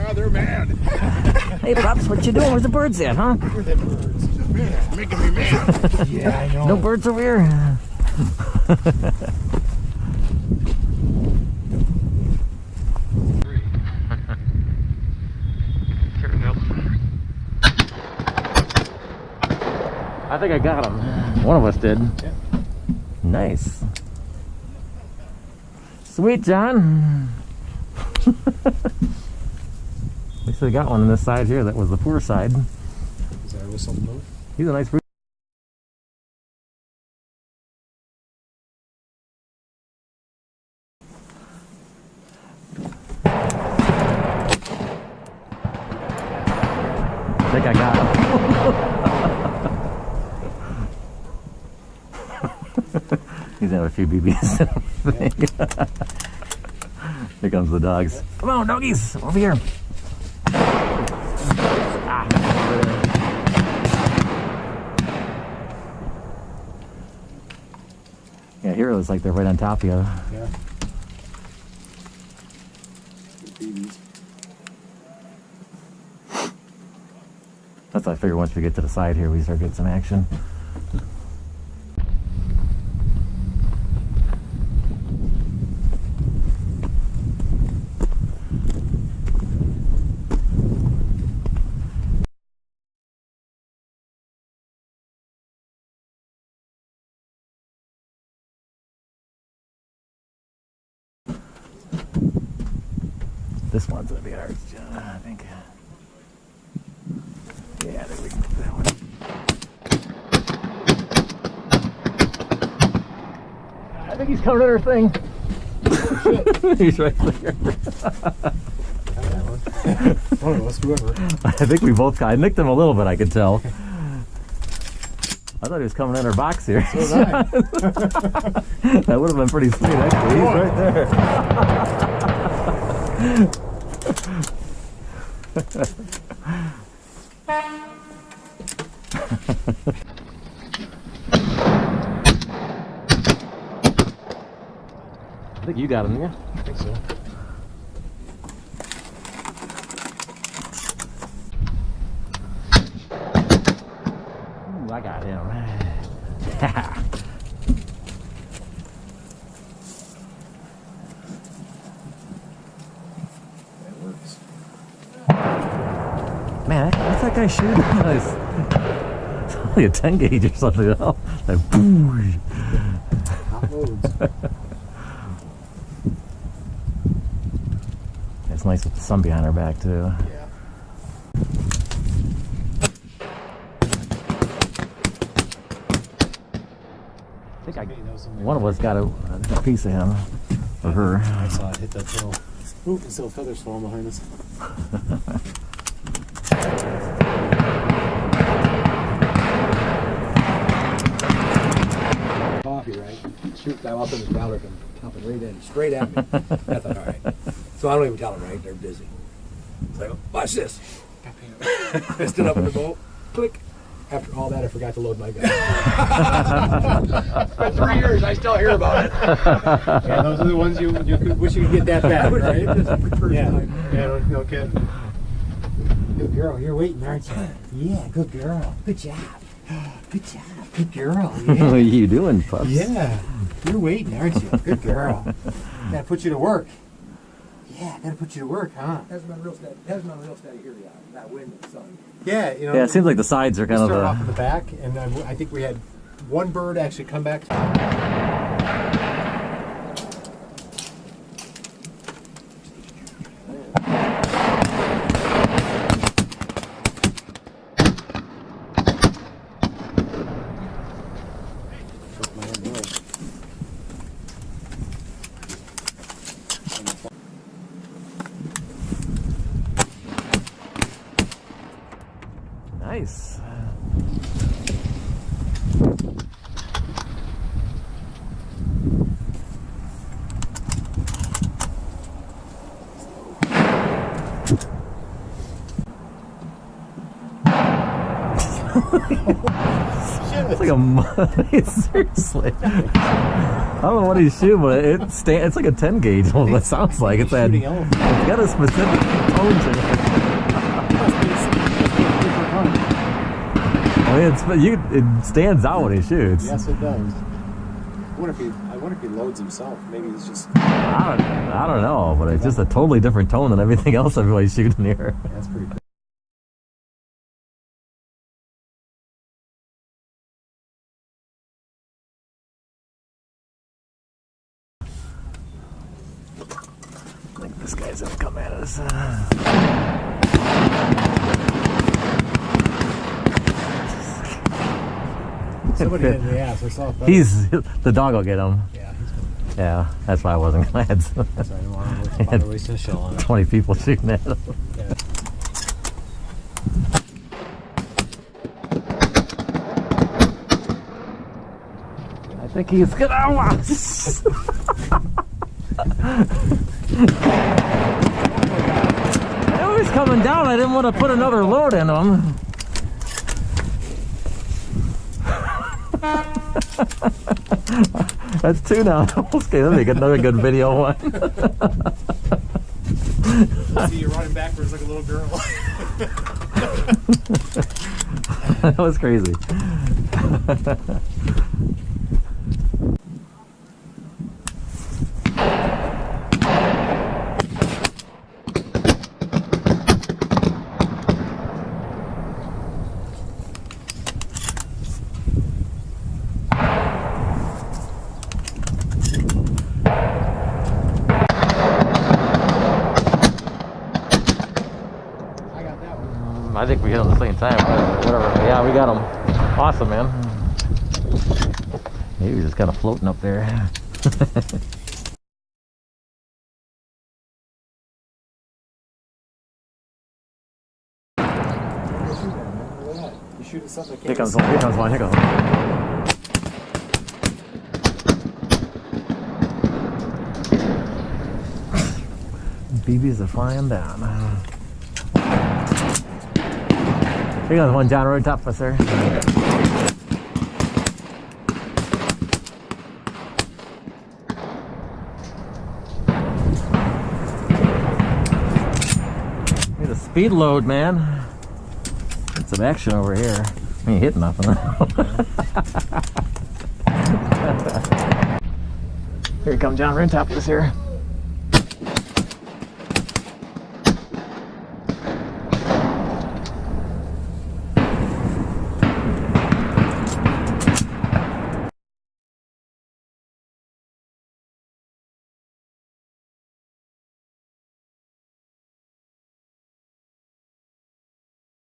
Oh, they're mad. Hey, Pops, what you doing? Where's the birds at, huh? Where are the birds? Yeah, making me mad. Yeah, I know. No birds over here. I think I got him. One of us did. Yeah. Nice. Sweet, John. At least I got one on this side here. That was the poor side. Is that a whistle move? He's a nice rooster. I think I got him. He's gonna have a few BBs. Here comes the dogs. Come on, doggies, over here. Ah. Yeah, here it looks like they're right on top of you. Yeah. Babies. That's what I figure once we get to the side here, we start getting some action. This one's gonna be ours, John, I think. Yeah, I think we can get that one. I think he's coming at our thing. Oh, shit. He's right there. One of us, whoever. I think we both, I nicked him a little bit, I could tell. I thought he was coming in our box here. So did I. That would have been pretty sweet, actually. He's right there. I think you got him, yeah? I think so. Ooh, I got him. That works. Man, what's that guy shooting? It's only a 10 gauge or something. Like, boosh. Hot loads. It's nice with the sun behind our back, too. Yeah. I think one of us got a piece of him. Or her. I saw it hit that tail. Ooh, there's still feathers falling behind us. Coffee, right? Shoot, I'm up in his dollar, come jumping right in, straight at me. I thought, all right. So I don't even tell them, right? They're busy. So I go, watch this. I stood up in the boat, click. After all that, I forgot to load my gun. For 3 years, I still hear about it. Yeah, those are the ones you could wish you could get that bad, right? Yeah, yeah, no kidding. Good girl, you're waiting, aren't you? Yeah, good girl. Good job. Good job. Good girl. What are you doing, Pups? Yeah, you're waiting, aren't you? Good girl. Gotta put you to work. Yeah, gotta put you to work, huh? Hasn't been real steady. Hasn't been real steady here yet. That wind and sun. Yeah, you know. Yeah, it seems like the sides are kind of Start off in the back, and I think we had one bird actually come back. Nice. It's like a seriously. I don't know what he's shooting, but it's like a 10 gauge. Well, it sounds like it's that. Shooting It's elephant. got a specific tone to it. I mean, it stands out when he shoots. Yes, it does. I wonder if he loads himself. Maybe he's just. I don't know, but it's just a totally different tone than everything else everybody's shooting here. That's pretty cool. I think this guy's gonna come at us. Somebody hit in the ass. I saw a feather. The dog will get him. Yeah, he's going. Yeah, that's why I wasn't glad. That's right. I don't want to waste a shell on it. 20 people shooting at him. Yeah. I think he's gonna. I know he's coming down. I didn't want to put another load in him. That's two now. Okay, let me get another good video one. See you running backwards like a little girl. That was crazy. I think we hit them at the same time. Whatever. Yeah, we got them. Awesome, man. He was just kind of floating up there. You shooting something? Here comes one. Here comes one. Here comes one. BBs are flying down. Here goes one down right top of us, sir. Need a speed load, man. Get some action over here. I ain't hitting nothing. Here he comes, John, right on top of us here.